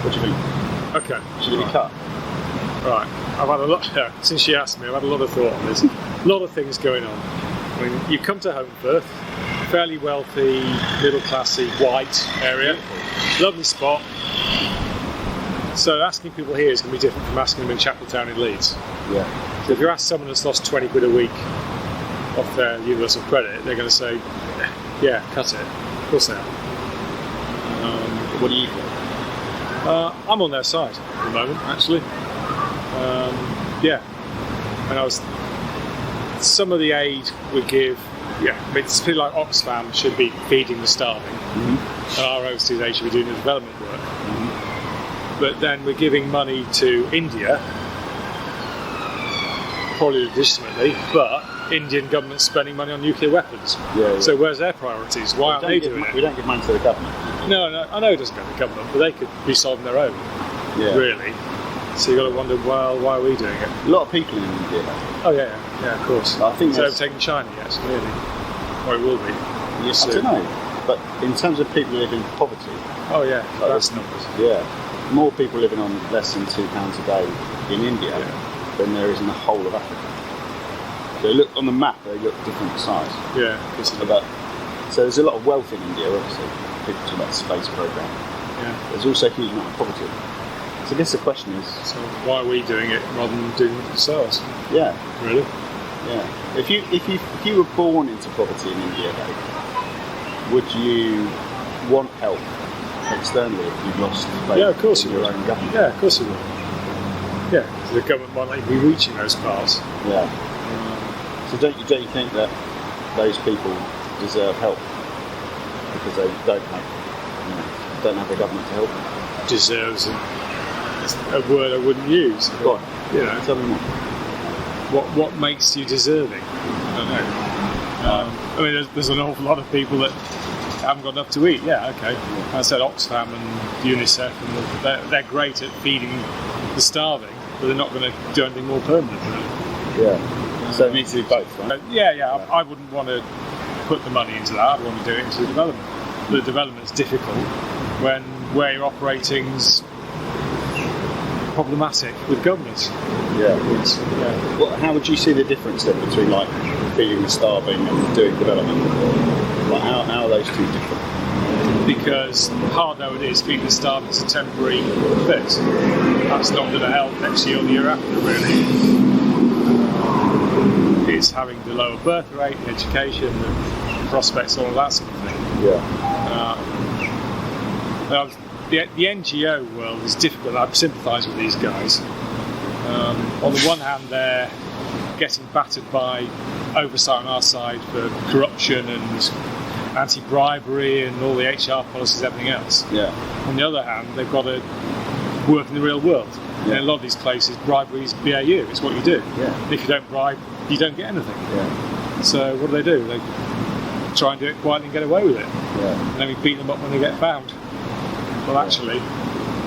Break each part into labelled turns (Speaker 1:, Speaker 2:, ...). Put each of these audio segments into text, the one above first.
Speaker 1: What do you think?
Speaker 2: Okay.
Speaker 1: Should it be cut?
Speaker 2: Right. I've had a lot. Since you asked me, I've had a lot of thought on this. A lot of things going on. I mean, you come to Holmfirth, fairly wealthy, middle classy, white area, lovely spot. So asking people here is going to be different from asking them in Chapeltown in Leeds.
Speaker 1: Yeah.
Speaker 2: So if you ask someone that's lost 20 quid a week off their universal credit, they're going to say, yeah, cut it. Of course they are.
Speaker 1: What do you think?
Speaker 2: I'm on their side at the moment, actually. Yeah. And some of the aid we give, I mean, it's people like Oxfam should be feeding the starving, and our OCs should be doing the development work. But then we're giving money to India, probably legitimately, but Indian government's spending money on nuclear weapons.
Speaker 1: Yeah.
Speaker 2: So where's their priorities? Why aren't they doing it?
Speaker 1: We don't give money to the government.
Speaker 2: No, I know it doesn't go to the government, but they could be solving their own, really. So you've got to wonder, well, why are we doing it?
Speaker 1: A lot of people in India.
Speaker 2: Oh yeah, of course.
Speaker 1: I think
Speaker 2: it's overtaken China, yes, really. Or it will be.
Speaker 1: Yes, I don't know. But in terms of people who live in poverty.
Speaker 2: Oh yeah, that's numbers.
Speaker 1: Yeah. More people living on less than £2 a day in India than there is in the whole of Africa. So look on the map; they look different size.
Speaker 2: Yeah.
Speaker 1: So there's a lot of wealth in India, obviously. People talk about the space program.
Speaker 2: Yeah.
Speaker 1: There's also a huge amount of poverty. So I guess the question is:
Speaker 2: so why are we doing it rather than doing it themselves?
Speaker 1: Yeah.
Speaker 2: Really?
Speaker 1: Yeah. If you were born into poverty in India, though, would you want help externally if you've lost faith
Speaker 2: of course
Speaker 1: in
Speaker 2: you
Speaker 1: your
Speaker 2: would.
Speaker 1: own government?
Speaker 2: Yeah, of course you would. Yeah, so the government might not be reaching those parts.
Speaker 1: Yeah. So don't you think that those people deserve help because they don't have the government to help them?
Speaker 2: Deserves a word I wouldn't use.
Speaker 1: Go on. Tell me more.
Speaker 2: What makes you deserving? I don't know. I mean, there's an awful lot of people that haven't got enough to eat. Yeah, okay. I said Oxfam and UNICEF, and they're great at feeding the starving, but they're not going to do anything more permanent. Really.
Speaker 1: Yeah. So it needs to be both, right?
Speaker 2: I wouldn't want to put the money into that. I'd want to do it into the development. The development's difficult when where you're operating's problematic with governments.
Speaker 1: Yeah. Well, how would you see the difference then between like feeding the starving and doing development? Like how are those two different?
Speaker 2: Because hard though it is, feeding the starving is a temporary fix. That's not going to help next year or the year after, really. It's having the lower birth rate, the education, the prospects, all of that sort of thing. The NGO world is difficult. I sympathise with these guys. On the one hand, they're getting battered by oversight on our side for corruption and anti-bribery and all the HR policies, everything else.
Speaker 1: Yeah.
Speaker 2: On the other hand, they've got to work in the real world. In a lot of these places, bribery is BAU. It's what you do.
Speaker 1: Yeah.
Speaker 2: If you don't bribe, you don't get anything.
Speaker 1: Yeah.
Speaker 2: So what do? They try and do it quietly and get away with it.
Speaker 1: Yeah.
Speaker 2: And then we beat them up when they get found. Well, actually,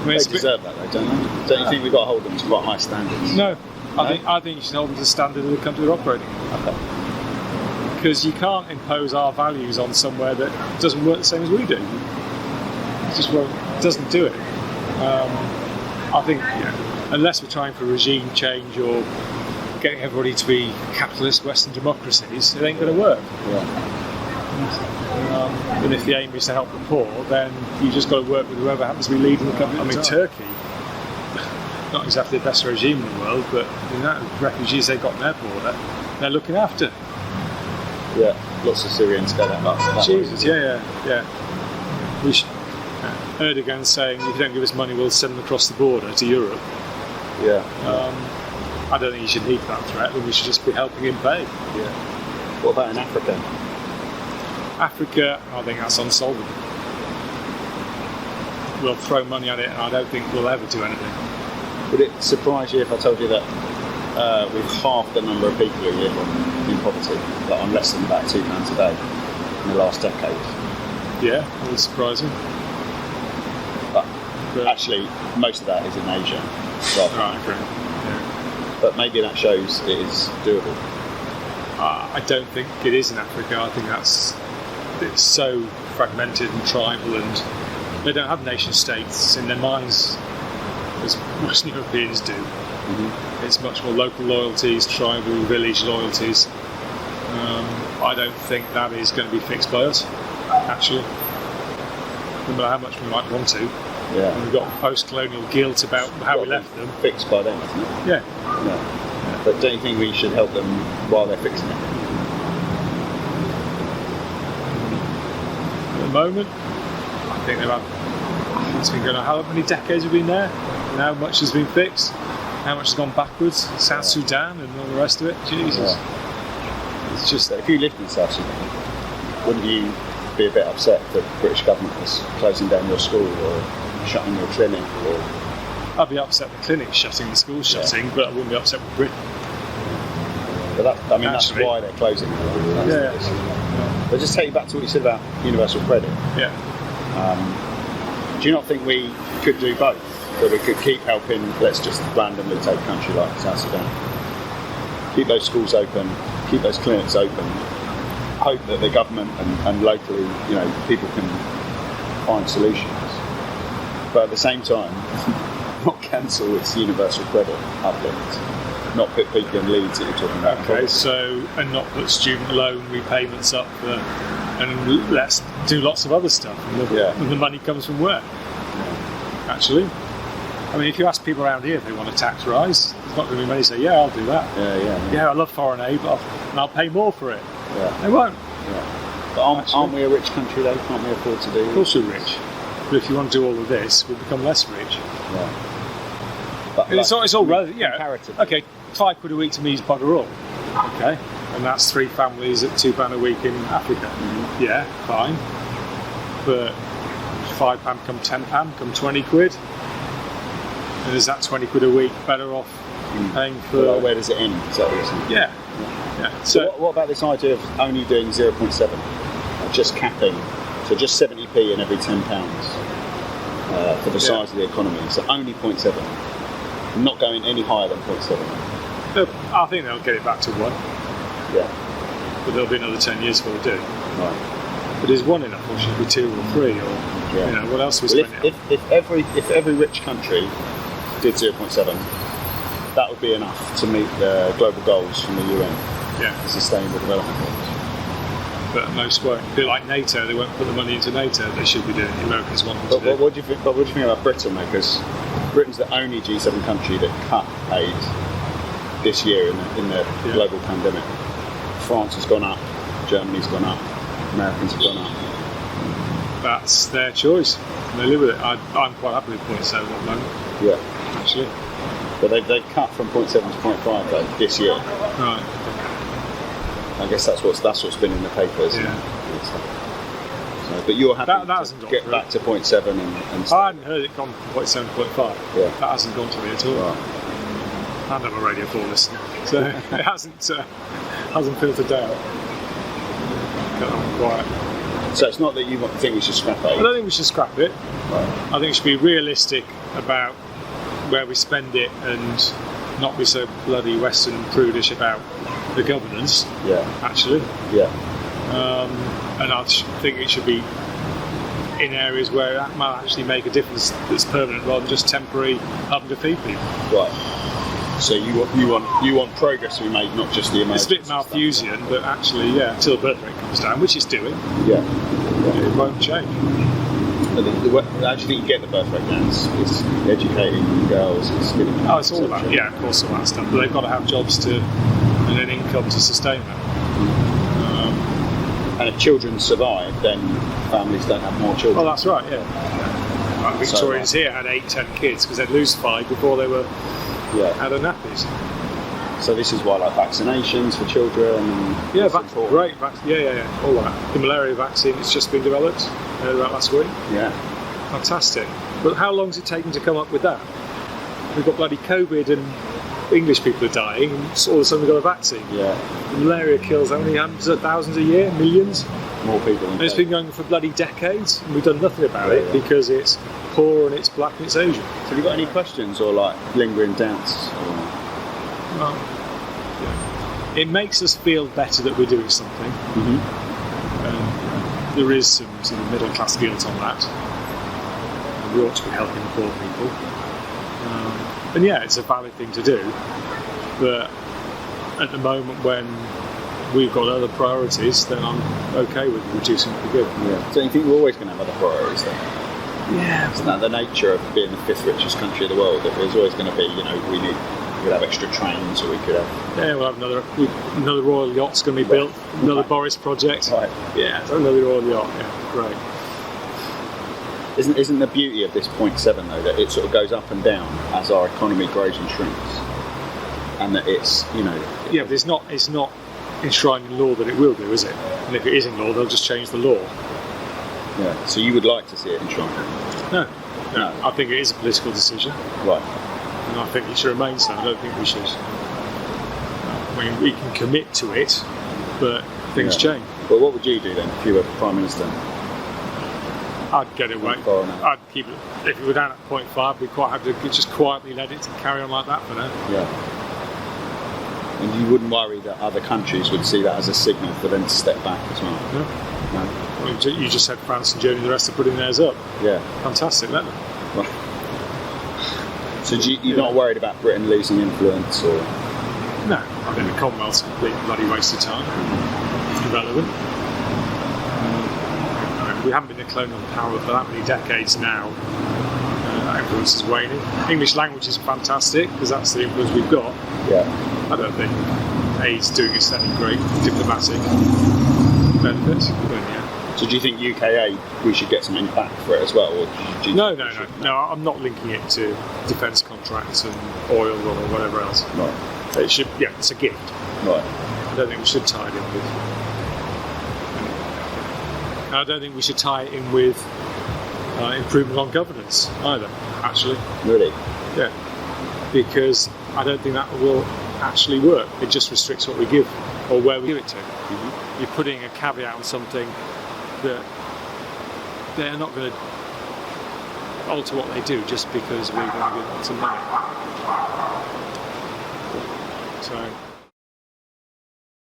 Speaker 1: they deserve that, though, don't they? Don't you think we've got to hold them to quite high standards?
Speaker 2: No. I think you should hold them to the standard of the country they're operating in.
Speaker 1: Okay.
Speaker 2: Because you can't impose our values on somewhere that doesn't work the same as we do. It just doesn't do it. I think, unless we're trying for regime change or getting everybody to be capitalist Western democracies, it ain't going to work.
Speaker 1: Yeah.
Speaker 2: And if the aim is to help the poor, then you just got to work with whoever happens to be leading the country. I mean, Turkey, not exactly the best regime in the world, but the refugees they've got in their border, they're looking after.
Speaker 1: Yeah, lots of Syrians go that
Speaker 2: Jesus, yeah. Erdogan's saying, if you don't give us money, we'll send them across the border to Europe.
Speaker 1: Yeah.
Speaker 2: I don't think you should heed that threat, and we should just be helping him pay.
Speaker 1: Yeah. What about in Africa?
Speaker 2: Africa, I think that's unsolvable. We'll throw money at it, and I don't think we'll ever do anything.
Speaker 1: Would it surprise you if I told you that we've halved the number of people who live in poverty, like on less than about £2 a day in the last decade?
Speaker 2: Yeah, it's surprising.
Speaker 1: But actually, most of that is in Asia.
Speaker 2: Right, okay. Yeah.
Speaker 1: But maybe that shows it is doable.
Speaker 2: I don't think it is in Africa. I think it's so fragmented and tribal, and They don't have nation states in their minds as Western Europeans do.
Speaker 1: Mm-hmm.
Speaker 2: It's much more local loyalties, tribal, village loyalties. I don't think that is going to be fixed by us, actually. No matter how much we might want to.
Speaker 1: Yeah.
Speaker 2: And we've got post-colonial guilt about how we left them.
Speaker 1: Fixed by them, isn't it?
Speaker 2: Yeah.
Speaker 1: Yeah. But don't you think we should help them while they're fixing it?
Speaker 2: At the moment, I think it's been going on, how many decades have been there? And how much has been fixed? How much has gone backwards? South Sudan and all the rest of it? Jesus.
Speaker 1: Yeah. It's just that if you lived in South Sudan, wouldn't you be a bit upset that the British government was closing down your school or shutting your clinic? Or
Speaker 2: I'd be upset the clinic's shutting, the school's shutting, but I wouldn't be upset with Britain.
Speaker 1: But that's why they're closing.
Speaker 2: Yeah.
Speaker 1: But just take you back to what you said about universal credit.
Speaker 2: Yeah.
Speaker 1: Do you not think we could do both? That we could keep helping, let's just randomly take a country like South Sudan, keep those schools open, keep those clinics open, hope that the government and locally, people can find solutions. But at the same time, not cancel its universal credit uplift, not put people in leads that you're talking about.
Speaker 2: Okay, and not put student loan repayments up and let's do lots of other stuff. And the money comes from where? Actually. I mean, if you ask people around here if they want a tax rise, there's not going to be many say, yeah, I'll do that. Yeah, I love foreign aid, and I'll pay more for it.
Speaker 1: Yeah.
Speaker 2: They won't.
Speaker 1: Yeah. But aren't we a rich country though? Can't we afford to do this?
Speaker 2: Of course we're rich. But if you want to do all of this, we'll become less rich.
Speaker 1: Yeah. But
Speaker 2: it's all relative. Yeah.
Speaker 3: Comparatively.
Speaker 2: Okay, £5 a week to me is bugger all. Okay. And that's 3 families at £2 a week in Africa.
Speaker 1: Mm-hmm.
Speaker 2: Yeah, fine. But £5 come £10, come 20 quid. And is that 20 quid a week better off paying for...
Speaker 1: Well, where does it end? Is that what you're saying?
Speaker 2: Yeah.
Speaker 1: So what about this idea of only doing 0.7? Just capping. So just 70p in every £10 for the size of the economy. So only 0.7. Not going any higher than 0.7.
Speaker 2: I think they'll get it back to 1.
Speaker 1: Yeah.
Speaker 2: But there'll be another 10 years before we do.
Speaker 1: Right.
Speaker 2: But is 1 enough, or should it be 2 or 3? Or what else are we spending?
Speaker 1: If every rich country did 0.7, that would be enough to meet the global goals from the UN.
Speaker 2: Yeah.
Speaker 1: The Sustainable Development Goals.
Speaker 2: But most won't. A bit like NATO, they won't put the money into NATO. They should be doing. The Americans want them to do.
Speaker 1: What do you think about Britain, though? Because Britain's the only G7 country that cut aid this year in the global pandemic. France has gone up, Germany's gone up, Americans have gone up.
Speaker 2: That's their choice. They live with it. I'm quite happy with 0.7 at the moment.
Speaker 1: Yeah.
Speaker 2: Actually.
Speaker 1: But they've cut from 0.7 to 0.5 though, this year.
Speaker 2: Right.
Speaker 1: I guess that's what's been in the papers.
Speaker 2: Yeah.
Speaker 1: So, but you're happy
Speaker 2: to
Speaker 1: get back to 0.7 and
Speaker 2: I hadn't heard it gone from 0.7 to 0.5.
Speaker 1: Yeah.
Speaker 2: That hasn't gone to me at all.
Speaker 1: Right.
Speaker 2: I'm not a Radio 4 listener, so it hasn't filtered out. I'm quiet.
Speaker 1: So it's not that you think we should scrap it?
Speaker 2: I don't think we should scrap it.
Speaker 1: Right.
Speaker 2: I think we should be realistic about where we spend it and not be so bloody Western prudish about the governance.
Speaker 1: Yeah.
Speaker 2: Actually.
Speaker 1: Yeah.
Speaker 2: And I think it should be in areas where that might actually make a difference that's permanent rather than just temporary helping to feed people.
Speaker 1: Right. So you want progress to be made, not just the emergency.
Speaker 2: It's a bit Malthusian, but actually, until the birth rate comes down, which it's doing, it won't change.
Speaker 1: But I actually think you get the birth rate down. It's educating girls, it's giving them
Speaker 2: it's all that. Yeah, of course, all that stuff. But they've got to have jobs and an income to sustain that.
Speaker 1: And if children survive, then families don't have more children.
Speaker 2: Well, that's right. Yeah. Like Victorians here had 8-10 kids because they'd lose 5 before they were out of nappies.
Speaker 1: So this is why, like vaccinations for children.
Speaker 2: Great. All that. The malaria vaccine has just been developed. Heard about last week.
Speaker 1: Yeah.
Speaker 2: Fantastic. But how long has it taken to come up with that? We've got bloody COVID and English people are dying, and all of a sudden we've got a vaccine.
Speaker 1: Yeah.
Speaker 2: The malaria kills how many hundreds of thousands a year? Millions?
Speaker 1: More people.
Speaker 2: And it's been going for bloody decades, and we've done nothing about it because it's poor and it's black and it's Asian.
Speaker 1: So have you got any questions or like lingering doubts?
Speaker 2: Well, it makes us feel better that we're doing something.
Speaker 1: Mm-hmm.
Speaker 2: There is some sort of middle class guilt on that. we ought to be helping the poor people. And yeah, it's a valid thing to do, but at the moment when we've got other priorities, then I'm okay with reducing what we give.
Speaker 1: Yeah. So you think we're always going to have other priorities then?
Speaker 2: Yeah.
Speaker 1: Isn't that the nature of being the 5th richest country in the world? That there's always going to be, we could have extra trains, or we could have...
Speaker 2: Yeah, we'll have another Royal Yacht's going to be built, another Boris project.
Speaker 1: Right.
Speaker 2: Yeah, another Royal Yacht, yeah, great.
Speaker 1: Isn't the beauty of this 0.7 though, that it sort of goes up and down as our economy grows and shrinks? And that it's,
Speaker 2: Yeah, but it's not enshrined in law that it will do, is it? And if it is in law, they'll just change the law.
Speaker 1: Yeah, so you would like to see it enshrined?
Speaker 2: No. I think it is a political decision.
Speaker 1: Right.
Speaker 2: And I think it should remain so. I don't think we should. I mean, we can commit to it, but things change.
Speaker 1: Well, what would you do then if you were Prime Minister?
Speaker 2: I'd get it away. I'd keep it. If we were down at 0.5, we'd quite have to just quietly let it carry on like that for now.
Speaker 1: Yeah. And you wouldn't worry that other countries would see that as a signal for them to step back as well?
Speaker 2: No. Well, you just said France and Germany, the rest are putting theirs up.
Speaker 1: Yeah.
Speaker 2: Fantastic, let them.
Speaker 1: Right. So you're not worried about Britain losing influence, or?
Speaker 2: No. I think the Commonwealth's a complete bloody waste of time. It's irrelevant. We haven't been a colonial power for that many decades now. That influence is waning. English language is fantastic because that's the influence we've got.
Speaker 1: Yeah.
Speaker 2: I don't think it's doing us any great diplomatic benefits. But, yeah.
Speaker 1: So do you think UK aid, we should get something back for it as well? Or do you
Speaker 2: No, I'm not linking it to defence contracts and oil or whatever else.
Speaker 1: Right.
Speaker 2: It should, it's a gift.
Speaker 1: Right.
Speaker 2: I don't think we should tie it in with. I don't think we should tie it in with improvement on governance either, actually.
Speaker 1: Really?
Speaker 2: Yeah. Because I don't think that will actually work. It just restricts what we give or where we give it to. Mm-hmm. You're putting a caveat on something that they're not going to alter what they do just because we're going to give them some money. So